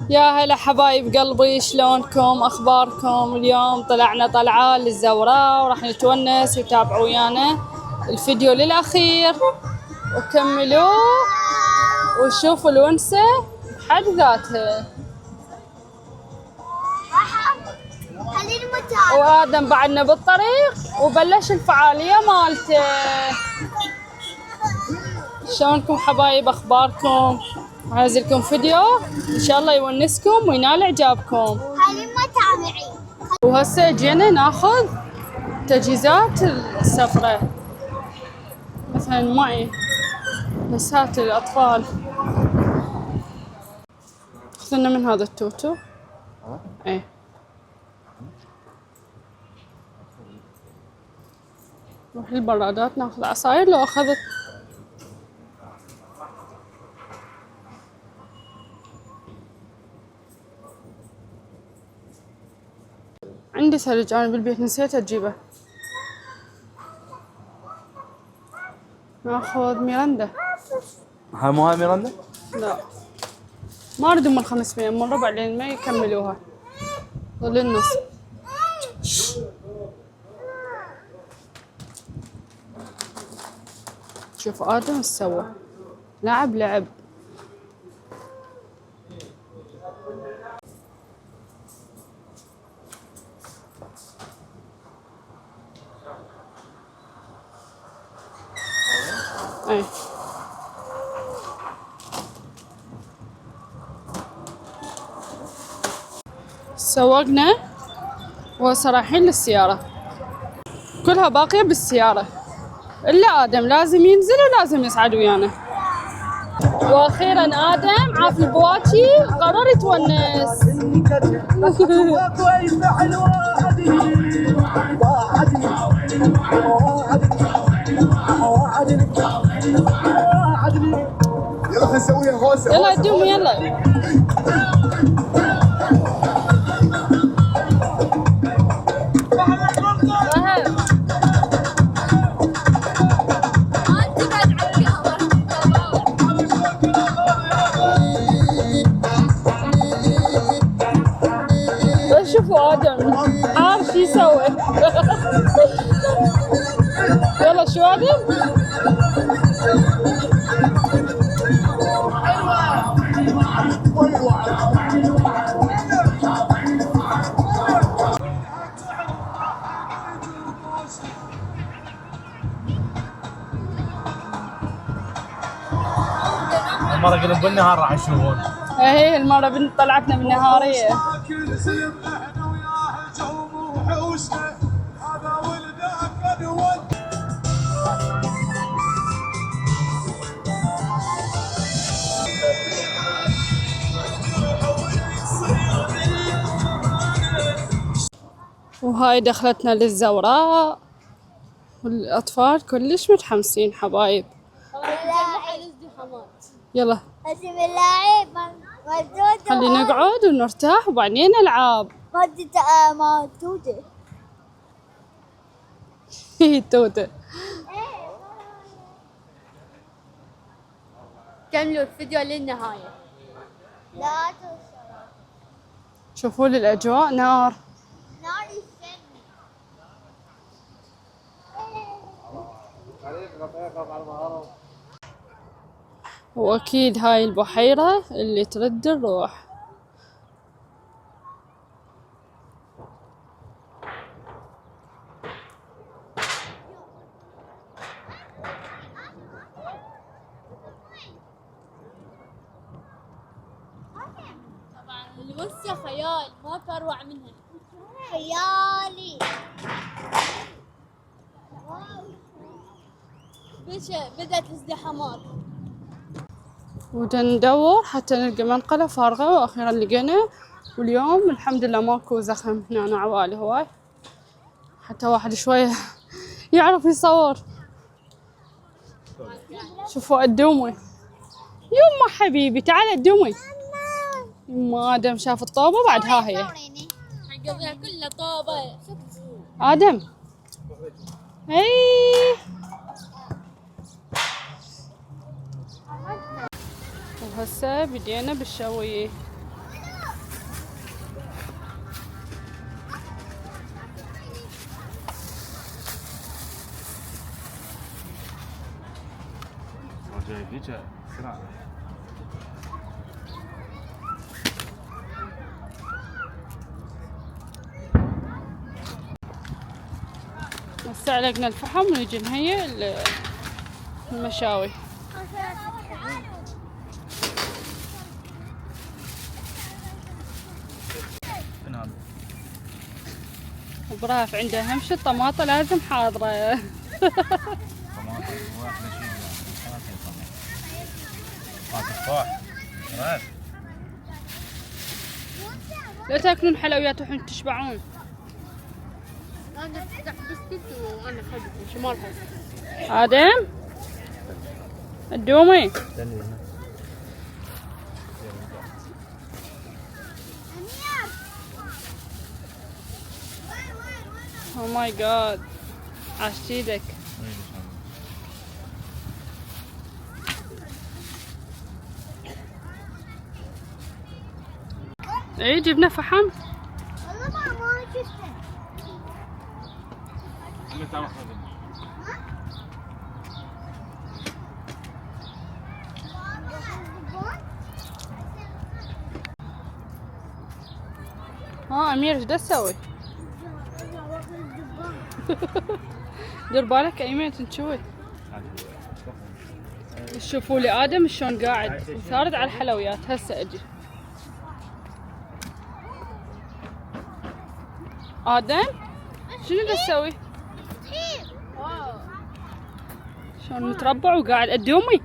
يا هلا حبايب قلبي، شلونكم؟ اخباركم؟ اليوم طلعنا طلعه للزوراء وراح نتونس، وتابعوا ويانا الفيديو للاخير وكملوه وشوفوا الونسه بحد ذاتها. وادم بعدنا بالطريق وبلش الفعاليه مالته. شلونكم حبايب؟ اخباركم؟ هنزل لكم فيديو ان شاء الله يونسكم وينال اعجابكم. وهسه جينا ناخذ تجهيزات السفره، مثلا معي مسات للاطفال، اخذنا من هذا التوتو. ايه نروح للبرادات ناخذ عصاير. لو اخذت عندي ثلج انا بالبيت نسيت اجيبه. ناخذ ميرندا. هاي مو هاي ميرندا؟ لا ما اريد من 500، من ربع لين ما يكملوها ظل النص. شوف ادم ايش سوى، لعب ايه. سوقنا وهسه رايحين للسيارة، كلها باقية بالسيارة إلا آدم لازم ينزل ولازم يصعد ويانا. وأخيرا آدم عاف البواكي قرر يتونس. يلا نسويها غوصة. يلا ادوم يلا. شوفوا آدم عارف شو يسوي. يلا شو آدم؟ المرة قلنا بالنهار راح يشوفون. هي المرة طلعتنا بالنهارية. وهاي دخلتنا للزوراء والأطفال كلش متحمسين حبايب. يلا خلي نقعد ونرتاح وبعدين ألعاب. توتة. كملوا الفيديو للنهاية. لا شوفوا لي الأجواء نار. وأكيد هاي البحيرة اللي ترد الروح. طبعا الونسة خيال ماكو أروع منها. خيالي. بدأت الازدحامات وندور حتى نلقى منقلة فارغة، وأخيرا لقينا. واليوم الحمد لله ماكو زخم هنا عوالي هواي، حتى واحد شوية يعرف يصور. شوفوا الدومي. يما حبيبي تعال الدومي. يما آدم شاف الطوبة بعد ها هي. حقها كلها طوبة. آدم اي. وهسه بدينا بالشوي. هسه علقنا الفحم ونجي نهيئ المشاوي. وبراف عنده اهم شي الطماطة لازم حاضرة. لا تاكلون حلويات وحين تشبعون. انا افتح بسكوت وانا خلف شمال حس. آدم الدومي او ماي جاد عاشت ايدك. اي جبنا فحم. والله ما شفته. ها امير ايش دا تسوي؟ دير بالك ايمن تنشوي. شوفوا لي ادم شلون قاعد وثارد على الحلويات. هسه اجي ادم شنو دا تسوي؟ شلون متربع وقاعد الدومي.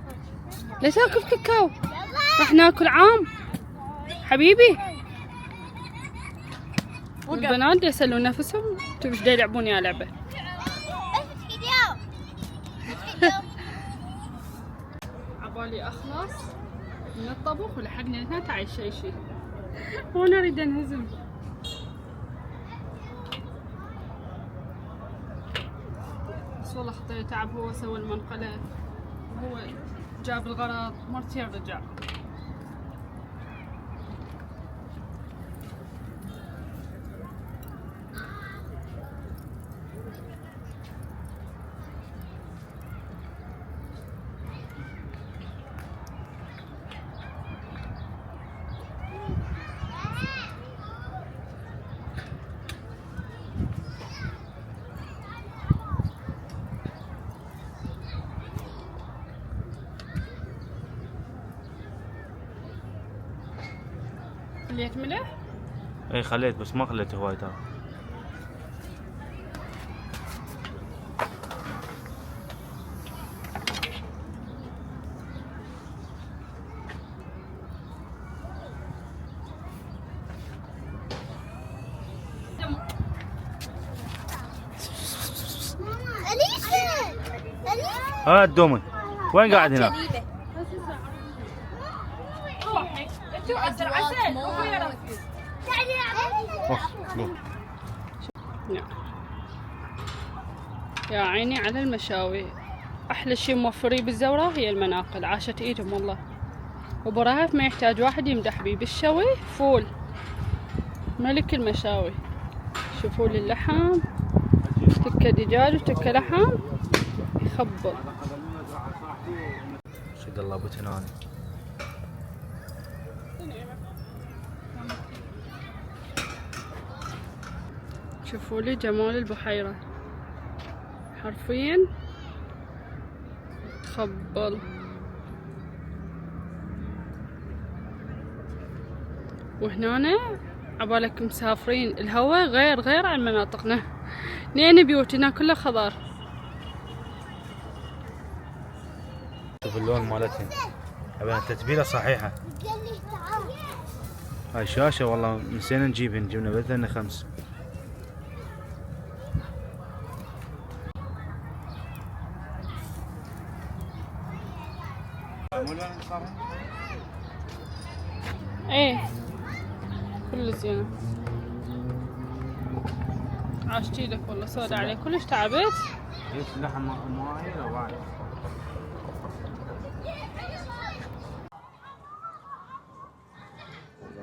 لا تاكل كاكاو راح ناكل عام حبيبي. البنات دا يسلون نفسهم تبي ايش دا يلعبون يا لعبه. عبالي اخلص من الطبخ ولحقنا هنا تعال شي وانا اريد انهزم. بس والله خطيه تعب. هو سوى المنقله هو جاب الغراض مرتين رجع. خليت ملح؟ اي خليت بس ما خليت هواي ترى. ها الدومي وين قاعد هنا؟ يا عيني على المشاوي. احلى شي موفري بالزورة هي المناقل. عاشت ايدهم والله. وبراهف ما يحتاج واحد يمدح بيه بالشوي. فول ملك المشاوي. شوفوا لي اللحم تكه دجاج وتكه لحم يخبل. شو قلبت هنا. شوفوا لي جمال البحيرة حرفيا تخبل. وهنا عبالك مسافرين الهواء غير عن مناطقنا. لين بيوتنا كلها خضار. شوف اللون مالتهم. ابي التتبيله صحيحه. هاي شاشه والله نسينا نجيبهن. جبنا بدلنا 5. ايه كل زينة. عاشتي لك والله سودا عليك كلش تعبت. ليش لحم ماي لو بعد.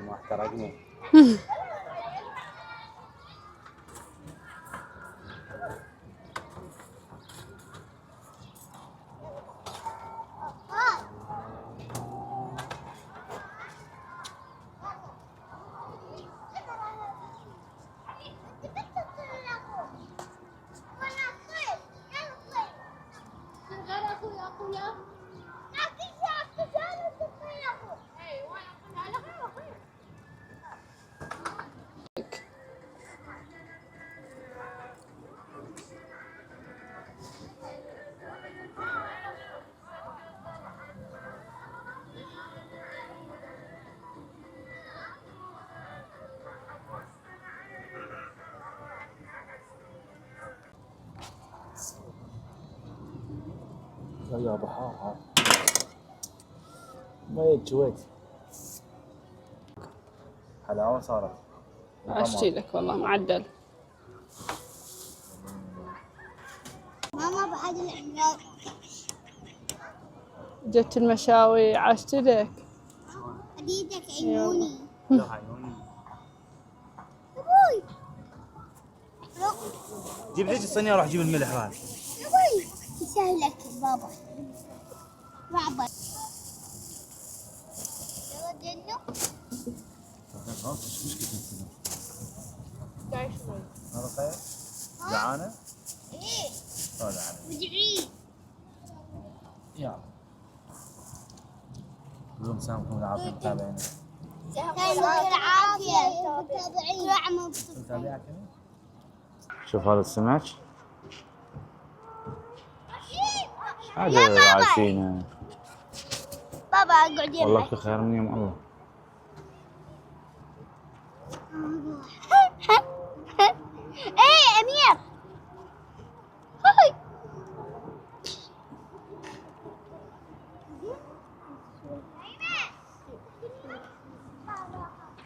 ما احترقني. يا بحار هذا مية الكويت حلاوة صارت. اشتي لك والله معدل. ماما بعد العملاق. جت المشاوي عاشت لك. حديدك عيوني. لا عيوني. ابوي. جيب ليش الصينية وراح جيب الملح هذا. ابوي. يسهلك بابا. بابا. هذا خير؟ جعانة؟ ايه. جعانة. ودعي. يلا. اليوم سامكم العافية متابعين. يعطيك العافية. متابعين. شوف هذا السمك. هذا عايشين. بابا اقعد يمك. والله في خير من يوم الله. ايه امير. هاي.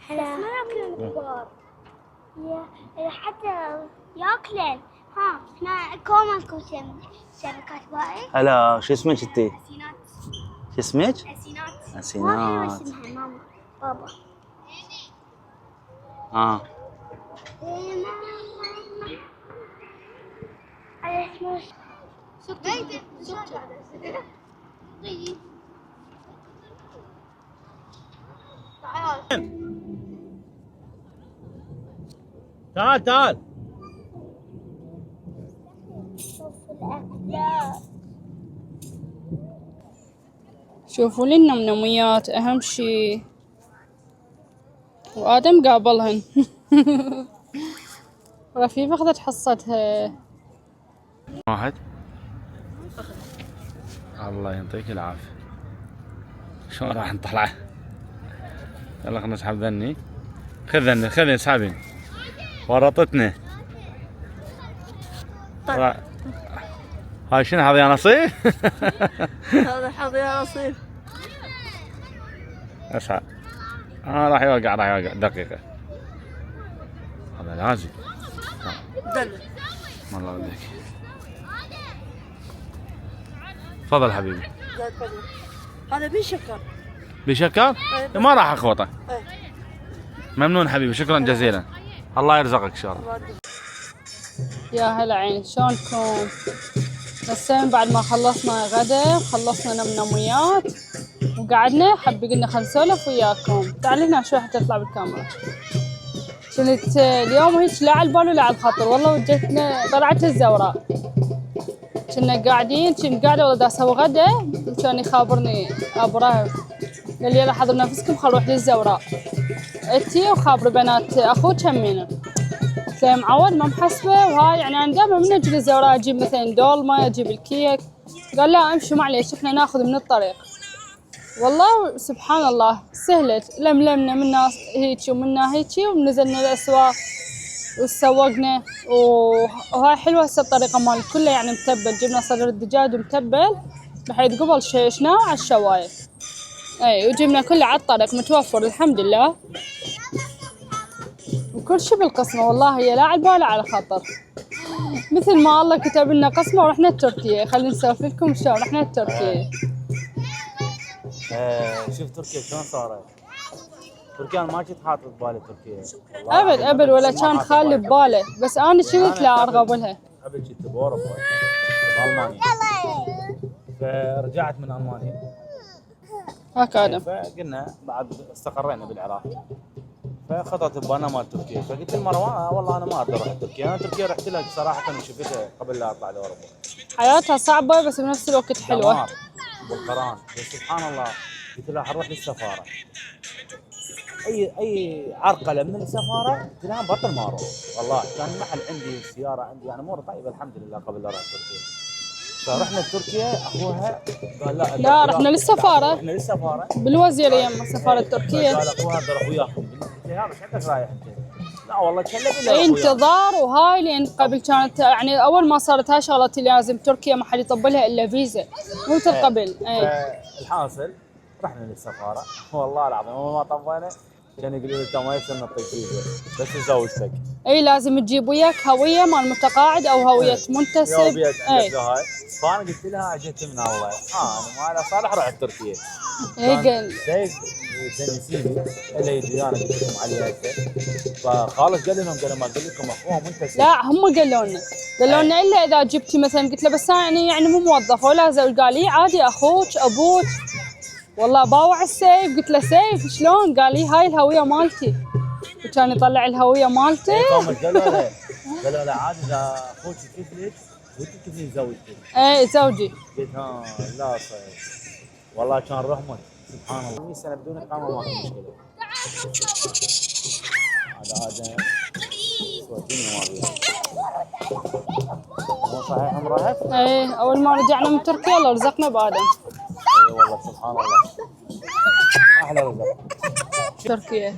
هلا. ما ياكلن الكبار. حتى ياكلن. ها هنا كوماكو شبكات باقي. هلا شو اسمك انتي؟ اسينات. شو اسمك؟ اسينات. ما اسينات. اسمها ماما. بابا. على اسمه سكر. تعال تعال. شوف الأكلات. شوفوا لي النمنميات اهم شي. وادم قابلهن. رفيفة اخذت حصتها. واحد. الله يعطيك العافية. شلون راح نطلع؟ يلا خلنا نسحب ذني. خذ ذني خذ اسحبين. ورطتنا. هاي شنو هذا يا نصيب؟ هذا حظ يا نصيب. اسحب. راح يوقع دقيقة. هذا لازم. دل. الله يوديك. تفضل حبيبي. هذا بشكر. بشكر؟ ما راح اخوطه. ايه. ممنون حبيبي شكرا جزيلا. الله يرزقك ان شاء الله. يا هلا عين شلونكم؟ هسه بعد ما خلصنا غدا وخلصنا نمنميات وقعدنا حبي قلنا خلنا نسولف وياكم. تعالي هنا شوي حتى اطلع بالكاميرا. كنت اليوم هيك لا على البال ولا على الخاطر والله وجتنا طلعت الزوراء. كنا قاعدين كنت قاعده والله دا اسوي غدا كان يخابرني ابو رهب قال لي يلا حضروا نفسكم خل نروح للزوراء. انتي وخابر بنات اخوك همينه. قلت له معود ما محسبه وهاي يعني انا دائما من اجي للزوراء اجيب مثلا دولمه اجيب الكيك. قال لا امشوا معليش احنا ناخذ من الطريق. والله سبحان الله سهلت لملمنا منا هيجي ومنا هيجي ونزلنا الاسواق وسوقنا وهاي حلوه هسه الطريقه مال كله يعني متبل. جبنا صدر الدجاج متبل بحيث قبل شيشناه على الشوايه. اي وجبنا كله على الطريق متوفر الحمد لله. وكل شيء بالقسمه والله هي لا على البال على خاطر. مثل ما الله كتب لنا قسمه ورحنا تركيا. خلينا نسولف لكم شلون رحنا تركيا. شوف تركيا شلون صارت. تركيا ما كنت حاطط ببالي تركيا. ابد ولا كان خالي بباله بس انا شفت لا ارغب لها. قبل كنت باوروبا بالمانيا. فرجعت من المانيا. هاك ادم. فقلنا بعد استقرينا بالعراق. فخطط ببالنا مال تركيا فقلت لمروان والله انا ما اقدر اروح تركيا. انا تركيا رحت لها صراحه وشفتها قبل لا اطلع لاوروبا. حياتها صعبه بس بنفس الوقت حلوه. بالقران بس سبحان الله قلت لها حنروح للسفاره. اي عرقله من السفاره قلت لها بطل ما اروح. والله كان محل عندي سياره عندي يعني امور طيبه الحمد لله قبل لا اروح تركيا. فرحنا لتركيا اخوها قال لا رحنا للسفاره. رحنا للسفاره بالوزير يم سفاره تركيا. قال اخوها بدي اروح وياكم. قلت له هذا شكلك رايح انت. لا والله كلمني أخويا. انتظار وهاي، لان قبل كانت يعني اول ما صارت هاي شغلتي لازم تركيا ما حد يطب لها الا فيزا، مو مثل قبل. الحاصل رحنا للسفاره والله العظيم اول ما طبينا كان يقولوا لي انت ما يصير نعطيك فيزا بس زوجتك. اي لازم تجيب وياك هويه مال متقاعد او هويه منتسب. اي فانا قلت لها اجت من الله انا ما صالح رحت تركيا. اي قال سيدي اللي يجي انا قلت لكم عليه هسه. فخالد قال لهم ما قلت لكم اخوها منتسب. لا هم قالوا لنا الا اذا جبتي مثلا. قلت له بس انا يعني مو موظفه ولا زوج. قال لي عادي اخوك ابوك. والله باوع السيف. قلت له سيف شلون؟ قال لي هاي الهويه مالتي، وكان يطلع الهويه مالته. قالوا له عادي اذا اخوك كفلك وانت تكفلين زوجتك. اي زوجي. قلت لا صحيح والله كان رحمه سبحان الله. 100 سنه بدون اقامه ما في مشكله. هذا سوى الدنيا ما فيها. هو صحيح امرأة؟ اي اول ما رجعنا من تركيا الله رزقنا بادم. اي والله سبحان الله احلى رزق تركيا.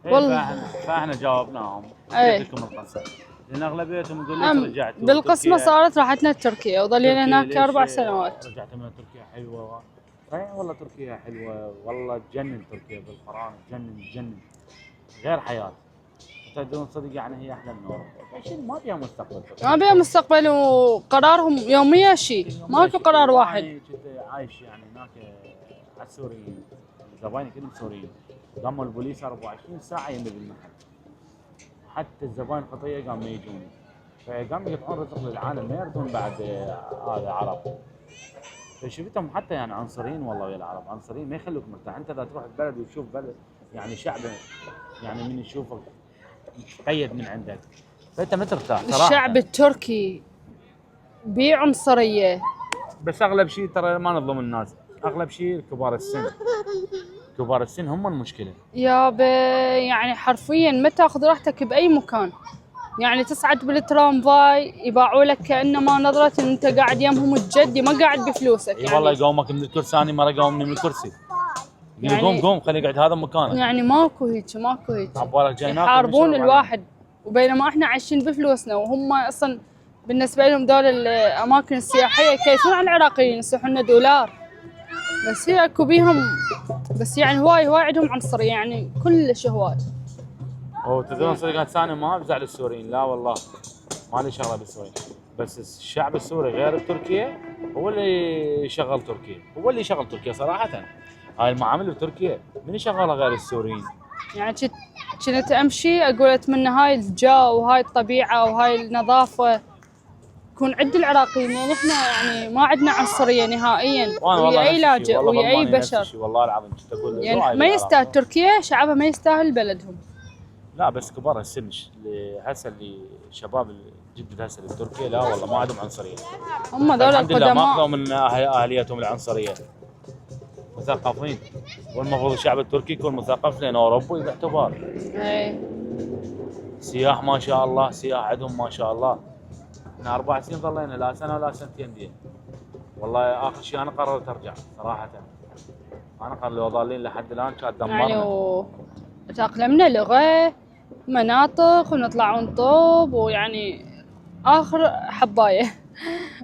والله فاحنا جاوبناهم. اي لكم القصه لان اغلبيتهم يقول لك رجعت بالقسمه صارت راحتنا تركيا وظلينا هناك 4 سنوات. رجعت من تركيا حلوه. صحيح والله تركيا حلوه والله تجنن. تركيا بالقران تجنن غير حياه. تدرون صدق يعني هي احلى من اوروبا. عشان ما فيها مستقبل. ما بيها مستقبل وقرارهم يوميا شيء، ماكو قرار واحد. كنت عايش يعني هناك على السوريين، زبايني كلهم سوريين. قاموا البوليس 24 ساعه يمد بالمحل. حتى الزباين الخطيه قاموا يجون. فقاموا يقطعون رزق للعالم ما يردون بعد هذا عرب. فشفتهم حتى يعني عنصريين والله ويا العرب، عنصريين ما يخلوك مرتاح. انت اذا تروح البلد وتشوف بلد يعني شعب يعني من يشوفك قيد من عندك فانت ما ترتاح صراحه. الشعب التركي بيه عنصريه. بس اغلب شيء ترى ما نظلم الناس، اغلب شيء كبار السن. كبار السن هم المشكله. يابا يعني حرفيا ما تاخذ راحتك باي مكان. يعني تصعد بالترامفاي يباعوا لك كانما نظره ان انت قاعد يمهم الجدي ما قاعد بفلوسك. يعني والله يقومك من الكرسي. انا مره قومني من الكرسي. يعني قوم خليه يقعد هذا مكانك. يعني ماكو هيك. عبالك جاي ناكل يحاربون الواحد وبينما احنا عايشين بفلوسنا وهم اصلا بالنسبه لهم دول الاماكن السياحيه يكيفون على العراقيين يصيحون لنا دولار. بس هي اكو بيهم بس يعني هواي عندهم عنصريه يعني كلش هواي. تدرون صدق انا ما افزع للسوريين لا والله ما لي شغله بالسوريين. بس الشعب السوري غير بتركيا هو اللي يشغل تركيا. هو اللي يشغل تركيا صراحه. هاي المعامل بتركيا من يشغلها غير السوريين. يعني كنت امشي اقول اتمنى هاي الجو وهاي الطبيعه وهاي النظافه يكون عند العراقيين. يعني احنا يعني ما عندنا عنصريه نهائيا ويا اي لاجئ ويا اي بشر. والله العظيم كنت اقول يعني ما يستاهل تركيا شعبها ما يستاهل بلدهم. لا بس كبار السن هسه اللي شباب جدد هسه بتركيا لا والله ما عندهم عنصريه. هم ذول الحمد لله ما اخذوا القدماء من اهليتهم العنصريه. مثقفين والمفروض الشعب التركي يكون مثقف لان اوروبي باعتبار. اي سياح ما شاء الله سياح عندهم ما شاء الله. احنا 4 سنين ظلينا لا سنه ولا سنتين دي. والله اخر شيء انا قررت ارجع صراحه. انا قررت لو ظالين لحد الان كانت دمرنا. يعني تأقلمنا لغة مناطق ونطلع ونطوب ويعني آخر حباية.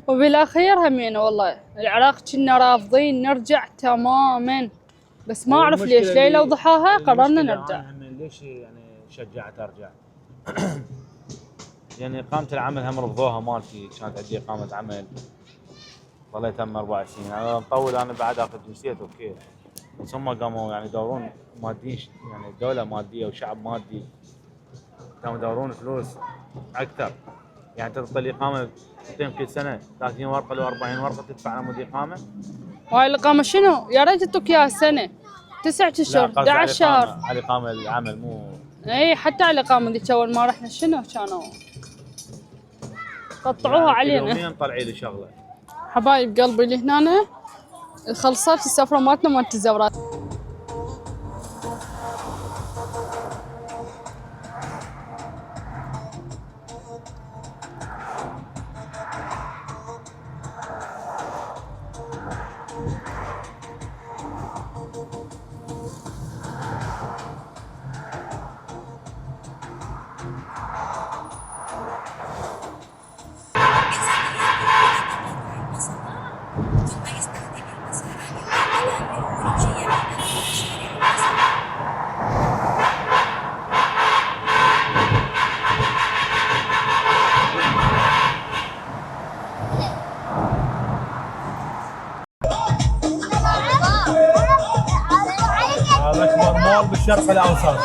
وبالأخير همينا والله العراق كنا رافضين نرجع تماما بس ما أعرف ليش ليلة وضحاها قررنا نرجع. ليش يعني شجعت ارجع؟ يعني إقامة العمل هم رفضوها مالتي. كانت عندي إقامة عمل ظليت هم 4 سنين. أنا مطول أنا بعد آخذ جنسية أوكي. بس هم قاموا يعني يدورون ماديين يعني دولة مادية وشعب مادي. كانوا يدورون فلوس أكثر. يعني تطلع الإقامة تعطيهم كل سنة 30 ورقة لو 40 ورقة تدفع على مود إقامة. وهاي الإقامة شنو؟ يا ريت تعطوك إياها سنة 9 أشهر 11 شهر. على إقامة العمل مو. إي حتى على الإقامة ذيك أول ما رحنا شنو كانوا قطعوها يعني علينا. يوميا طلعي لي شغلة. حبايب قلبي اللي هنا خلصت السفرة مالتنا مالت الزورات. مول بالشرق الاوسط.